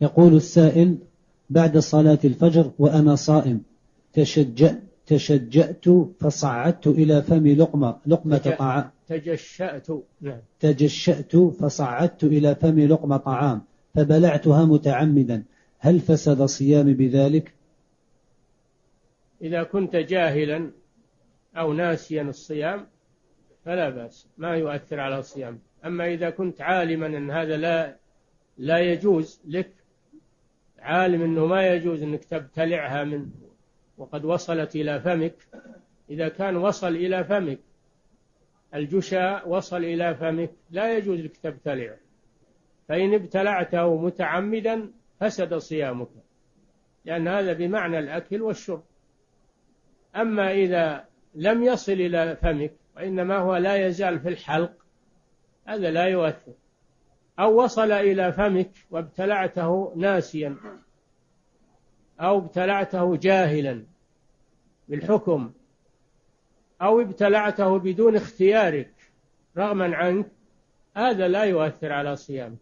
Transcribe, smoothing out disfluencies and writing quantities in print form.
يقول السائل: بعد صلاة الفجر وأنا صائم تشجأت فصعدت إلى فمي لقمة طعام. تجشأت فصعدت إلى فمي لقمة طعام فبلعتها متعمدا، هل فسد صيامي بذلك؟ إذا كنت جاهلا أو ناسيا الصيام فلا بأس، ما يؤثر على الصيام. أما إذا كنت عالما أن هذا لا يجوز لك، عالم أنه ما يجوز أنك تبتلعها وقد وصلت إلى فمك، إذا كان وصل إلى فمك الجشا وصل إلى فمك لا يجوز لك تبتلعه، فإن ابتلعته متعمدا فسد صيامك، لأن هذا بمعنى الأكل والشرب. أما إذا لم يصل إلى فمك وإنما هو لا يزال في الحلق هذا لا يؤثر، أو وصل إلى فمك وابتلعته ناسيا أو ابتلعته جاهلا بالحكم أو ابتلعته بدون اختيارك رغما عنك، هذا لا يؤثر على صيامك.